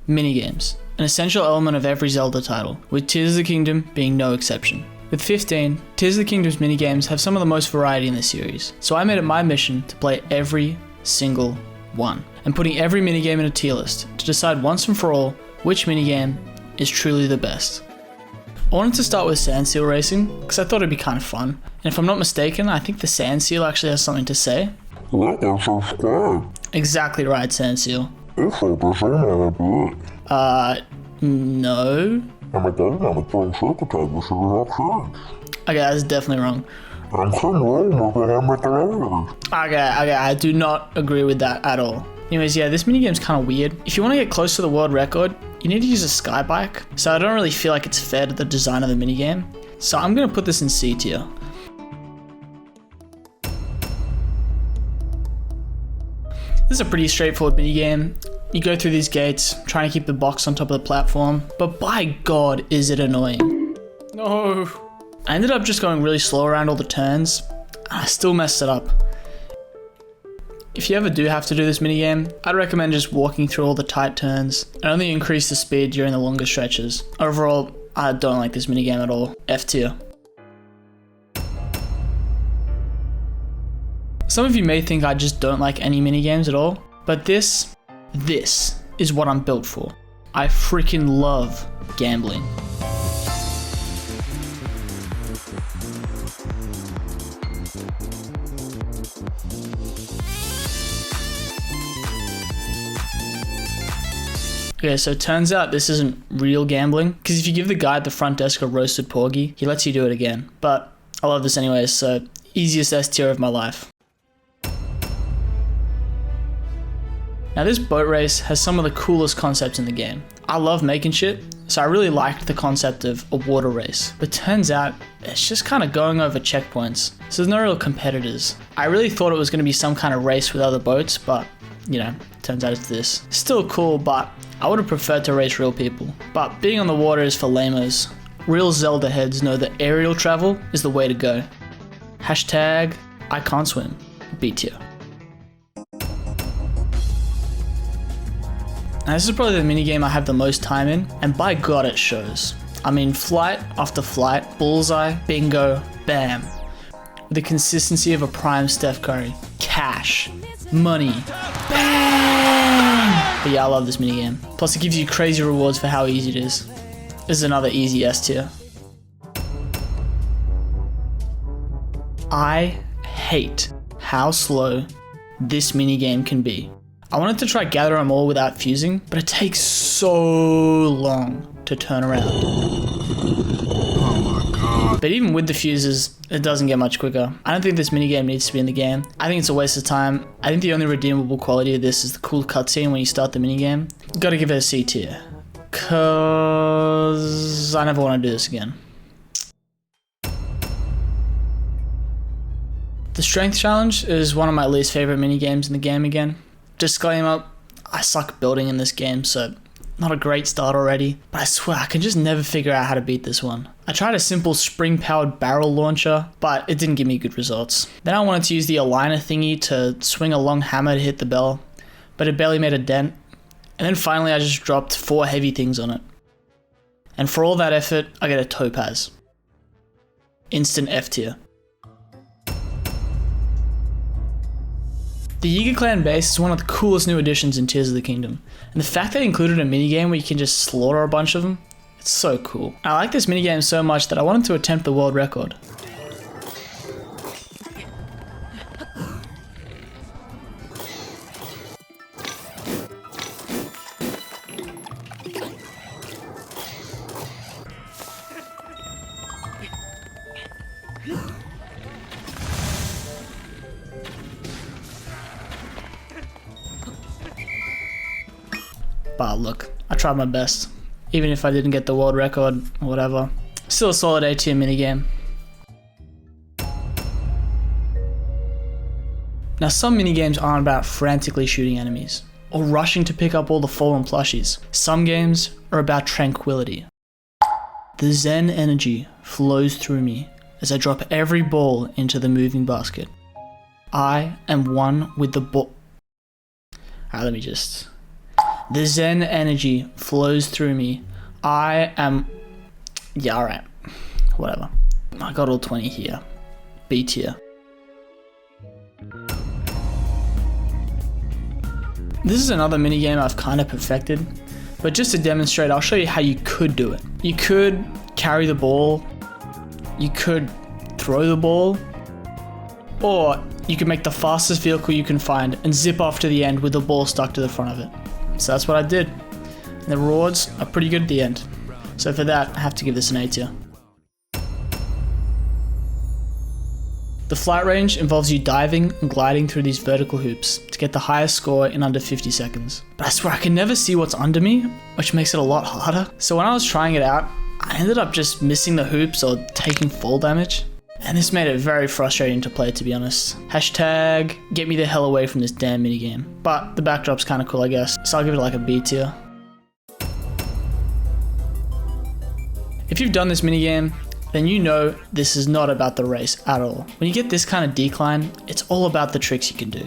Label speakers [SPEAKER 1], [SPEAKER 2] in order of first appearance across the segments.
[SPEAKER 1] Minigames, an essential element of every Zelda title, with Tears of the Kingdom being no exception. With 15, Tears of the Kingdom's minigames have some of the most variety in the series, so I made it my mission to play every single one, and putting every minigame in a tier list to decide once and for all which minigame is truly the best. I wanted to start with sand seal racing, because I thought it'd be kind of fun, and if I'm not mistaken, I think the sand seal actually has something to say. Exactly right, sand seal.
[SPEAKER 2] No.
[SPEAKER 1] Okay, that's definitely wrong. Okay, I do not agree with that at all. Anyways, yeah, this minigame's kind of weird. If you want to get close to the world record, you need to use a sky bike, so I don't really feel like it's fair to the design of the minigame. So I'm going to put this in C tier. This is a pretty straightforward minigame. You go through these gates, trying to keep the box on top of the platform, but by God, is it annoying. No. I ended up just going really slow around all the turns, and I still messed it up. If you ever do have to do this minigame, I'd recommend just walking through all the tight turns, and only increase the speed during the longer stretches. Overall, I don't like this minigame at all. F tier. Some of you may think I just don't like any minigames at all, but this is what I'm built for. I freaking love gambling. Okay, so it turns out this isn't real gambling, because if you give the guy at the front desk a roasted porgy, he lets you do it again. But I love this anyways, so easiest S tier of my life. Now this boat race has some of the coolest concepts in the game. I love making shit, so I really liked the concept of a water race, but turns out it's just kind of going over checkpoints, so there's no real competitors. I really thought it was going to be some kind of race with other boats, but you know, turns out it's this. Still cool, but I would have preferred to race real people. But being on the water is for lamos. Real Zelda heads know that aerial travel is the way to go. Hashtag I can't swim. B tier. Now this is probably the minigame I have the most time in, and by God it shows. I mean, flight after flight, bullseye, bingo, bam. With the consistency of a prime Steph Curry. Cash. Money. Bang! But yeah, I love this minigame. Plus it gives you crazy rewards for how easy it is. This is another easy S tier. I hate how slow this minigame can be. I wanted to try gather them all without fusing, but it takes so long to turn around.
[SPEAKER 2] Oh my God.
[SPEAKER 1] But even with the fuses, it doesn't get much quicker. I don't think this minigame needs to be in the game. I think it's a waste of time. I think the only redeemable quality of this is the cool cutscene when you start the minigame. Gotta give it a C tier. Cause I never want to do this again. The strength challenge is one of my least favorite minigames in the game again. Disclaimer, I suck building in this game, so not a great start already, but I swear I can just never figure out how to beat this one. I tried a simple spring-powered barrel launcher, but it didn't give me good results. Then I wanted to use the aligner thingy to swing a long hammer to hit the bell, but it barely made a dent. And then finally I just dropped 4 heavy things on it. And for all that effort, I get a topaz. Instant F tier. The Eiga clan base is one of the coolest new additions in Tears of the Kingdom, and the fact they included a minigame where you can just slaughter a bunch of them, it's so cool. I like this minigame so much that I wanted to attempt the world record. But look, I tried my best. Even if I didn't get the world record or whatever. Still a solid A tier minigame. Now some minigames aren't about frantically shooting enemies, or rushing to pick up all the fallen plushies. Some games are about tranquility. The Zen Energy flows through me as I drop every ball into the moving basket. I am one with the ball. Alright, let me just... The Zen Energy flows through me. Yeah, alright. Whatever. I got all 20 here. B tier. This is another minigame I've kind of perfected, but just to demonstrate, I'll show you how you could do it. You could carry the ball, you could throw the ball, or you could make the fastest vehicle you can find and zip off to the end with the ball stuck to the front of it. So that's what I did. And the rewards are pretty good at the end. So for that, I have to give this an A tier. The flight range involves you diving and gliding through these vertical hoops to get the highest score in under 50 seconds. But I swear I can never see what's under me, which makes it a lot harder. So when I was trying it out, I ended up just missing the hoops or taking fall damage. And this made it very frustrating to play, to be honest. Hashtag get me the hell away from this damn minigame. But the backdrop's kind of cool, I guess. So I'll give it like a B tier. If you've done this minigame, then you know this is not about the race at all. When you get this kind of decline, it's all about the tricks you can do.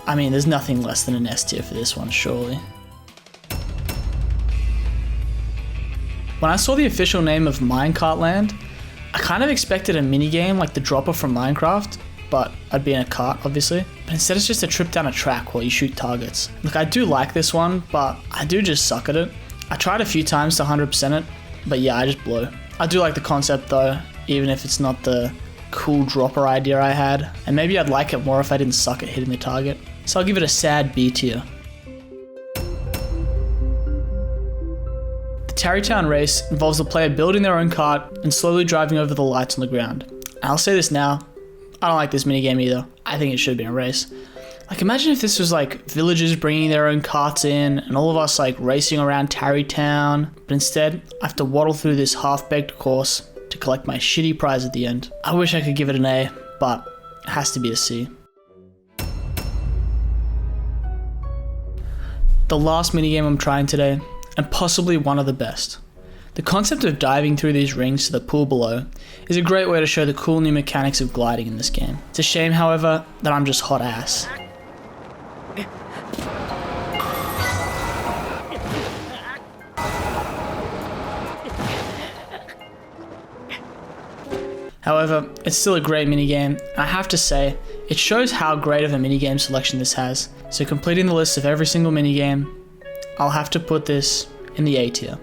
[SPEAKER 1] I mean, there's nothing less than an S tier for this one, surely. When I saw the official name of Minecart Land, I kind of expected a minigame like the dropper from Minecraft, but I'd be in a cart, obviously. But instead it's just a trip down a track while you shoot targets. Look, I do like this one, but I do just suck at it. I tried a few times to 100% it, but yeah, I just blow. I do like the concept though, even if it's not the cool dropper idea I had. And maybe I'd like it more if I didn't suck at hitting the target. So I'll give it a sad B tier. The Ter Town Race involves the player building their own cart and slowly driving over the lights on the ground. And I'll say this now, I don't like this minigame either. I think it should have been a race. Like, imagine if this was like villagers bringing their own carts in and all of us like racing around Ter Town, but instead I have to waddle through this half-baked course to collect my shitty prize at the end. I wish I could give it an A, but it has to be a C. The last minigame I'm trying today, and possibly one of the best. The concept of diving through these rings to the pool below is a great way to show the cool new mechanics of gliding in this game. It's a shame, however, that I'm just hot ass. However, it's still a great minigame, and I have to say, it shows how great of a minigame selection this has. So completing the list of every single minigame, I'll have to put this in the A tier.